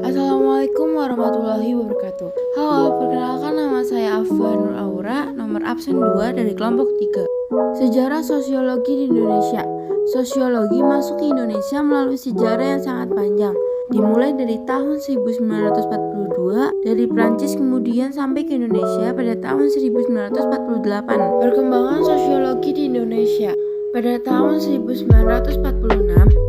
Assalamualaikum warahmatullahi wabarakatuh. Halo, perkenalkan nama saya Afwa Nur Aura, nomor absen 2 dari kelompok 3. Sejarah sosiologi di Indonesia. Sosiologi masuk ke Indonesia melalui sejarah yang sangat panjang, dimulai dari tahun 1942 dari Prancis kemudian sampai ke Indonesia pada tahun 1948. Perkembangan sosiologi di Indonesia. Pada tahun 1946,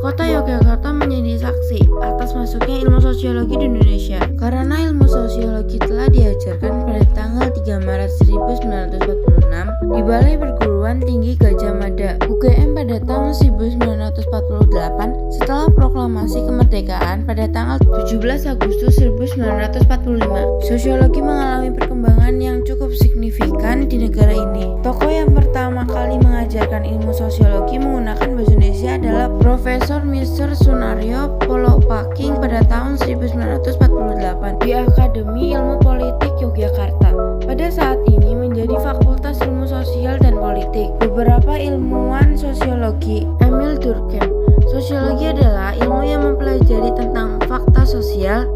kota Yogyakarta menjadi saksi atas masuknya ilmu sosiologi di Indonesia. Karena ilmu sosiologi telah diajarkan pada tanggal 3 Maret 1946 di Balai Perguruan Tinggi Gadjah Mada, UGM pada tahun 1948 setelah proklamasi kemerdekaan pada tanggal 17 Agustus 1945. Sosiologi mengalami perkembangan yang cukup signifikan di negara ini. Tokoh yang pertama kali mengajarkan ilmu sosiologi menggunakan bahasa Indonesia adalah Profesor Mr. Sunario Polopaking pada tahun 1948 di Akademi Ilmu Politik Yogyakarta. Pada saat ini menjadi Fakultas Ilmu Sosial dan Politik. Beberapa ilmuwan sosiologi. Emil Durkheim. Sosiologi adalah ilmu yang mempelajari tentang fakta sosial,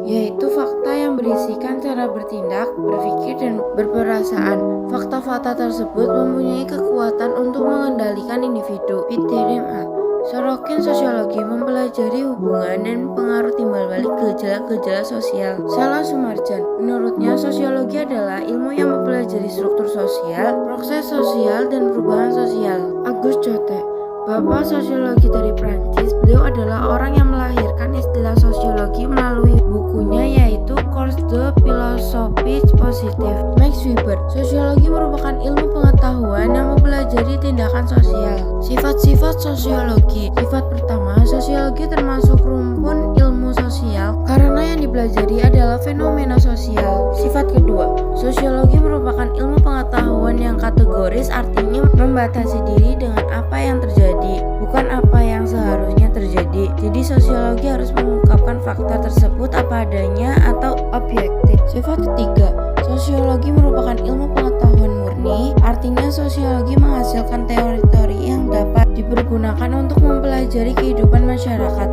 yaitu fakta yang berisikan cara bertindak, berpikir, dan berperasaan. Fakta-fakta tersebut mempunyai kekuatan untuk mengendalikan individu. Peter M.A. Sorokin sosiologi mempelajari hubungan dan pengaruh timbal balik gejala-gejala sosial. Salah Sumarjan, menurutnya sosiologi adalah ilmu yang mempelajari struktur sosial, proses sosial, dan perubahan sosial. Agus Cote, bapak sosiologi dari Prancis, beliau adalah orang yang melahirkan istilah sosiologi melalui bukunya yaitu Cours de Philosophie Positive. Max Weber, sosiologi merupakan ilmu pengetahuan yang mempelajari tindakan sosial. Sifat-sifat sosiologi. Sifat pertama, sosiologi termasuk rumpun ilmu sosial karena yang dipelajari adalah fenomena sosial. Sifat kedua, sosiologi merupakan ilmu pengetahuan yang kategoris, artinya membatasi diri dengan apa yang terjadi, bukan apa yang seharusnya terjadi. Jadi sosiologi harus mengungkapkan fakta tersebut apa adanya atau objektif. Sifat ketiga, sosiologi merupakan ilmu pengetahuan murni, artinya sosiologi menghasilkan teori-teori yang dapat dipergunakan untuk mempelajari kehidupan masyarakat.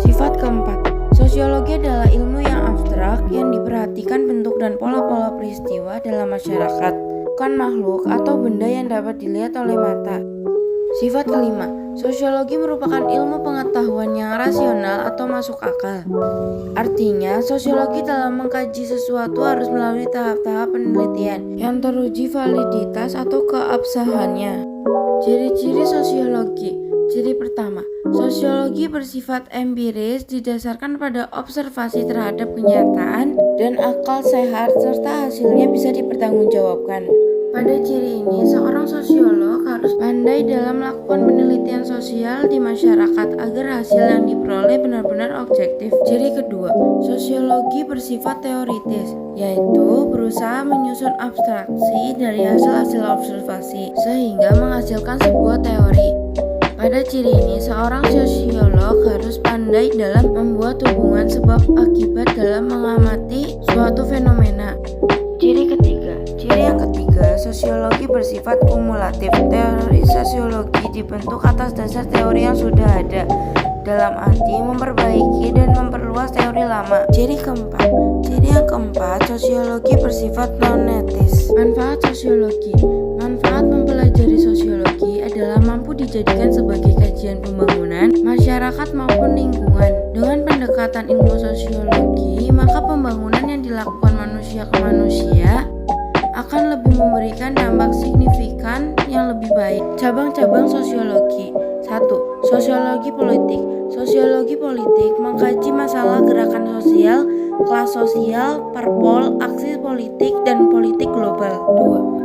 Sifat keempat, sosiologi adalah ilmu yang abstrak yang diperhatikan bentuk dan pola-pola peristiwa dalam masyarakat, bukan makhluk atau benda yang dapat dilihat oleh mata. Sifat kelima, sosiologi merupakan ilmu pengetahuan yang rasional atau masuk akal. Artinya, sosiologi dalam mengkaji sesuatu harus melalui tahap-tahap penelitian yang teruji validitas atau keabsahannya. Ciri-ciri sosiologi. Ciri pertama, sosiologi bersifat empiris, didasarkan pada observasi terhadap kenyataan dan akal sehat serta hasilnya bisa dipertanggungjawabkan. Pada ciri ini, seorang sosiolog harus pandai dalam melakukan penelitian sosial di masyarakat agar hasil yang diperoleh benar-benar objektif. Ciri kedua, sosiologi bersifat teoritis, yaitu berusaha menyusun abstraksi dari hasil-hasil observasi sehingga menghasilkan sebuah teori. Pada ciri ini, seorang sosiolog harus pandai dalam membuat hubungan sebab akibat dalam mengamati suatu fenomena. Ciri yang ketiga, sosiologi bersifat kumulatif. Teori sosiologi dibentuk atas dasar teori yang sudah ada, dalam arti memperbaiki dan memperluas teori lama. Ciri yang keempat, sosiologi bersifat non-etis. Manfaat sosiologi. Manfaat mempelajari sosiologi adalah mampu dijadikan sebagai kajian pembangunan masyarakat maupun lingkungan. Dengan pendekatan ilmu sosiologi, maka pembangunan yang dilakukan manusia ke manusia akan lebih memberikan dampak signifikan yang lebih baik. Cabang-cabang sosiologi. 1. Sosiologi politik. Sosiologi politik mengkaji masalah gerakan sosial, kelas sosial, parpol, aksi politik, dan politik global.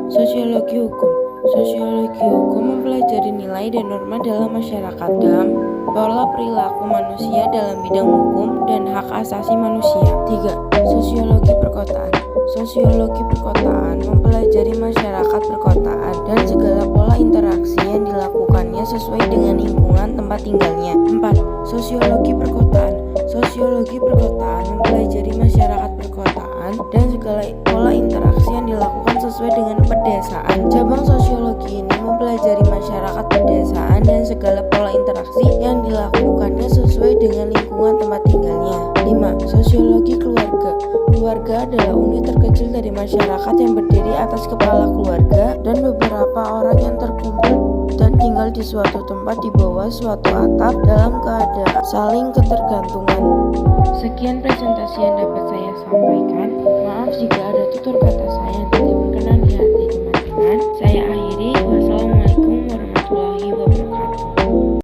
2. Sosiologi hukum. Sosiologi hukum mempelajari nilai dan norma dalam masyarakat dalam pola perilaku manusia dalam bidang hukum dan hak asasi manusia. 3. Sosiologi perkotaan. Sosiologi perkotaan mempelajari masyarakat perkotaan dan segala pola interaksi yang dilakukannya sesuai dengan lingkungan tempat tinggalnya. 4. Sosiologi perkotaan. Sosiologi perkotaan mempelajari masyarakat perkotaan lingkungan dan segala pola interaksi yang dilakukan sesuai dengan pedesaan. Cabang sosiologi ini mempelajari masyarakat pedesaan dan segala pola interaksi yang dilakukannya sesuai dengan lingkungan tempat tinggalnya. 5. Sosiologi keluarga. Keluarga adalah unit terkecil dari masyarakat yang berdiri atas kepala keluarga dan beberapa orang yang terkumpul dan tinggal di suatu tempat di bawah suatu atap dalam keadaan saling ketergantungan. Sekian presentasi yang dapat saya sampaikan. Maaf jika ada tutur kata saya yang tidak berkenan di hati.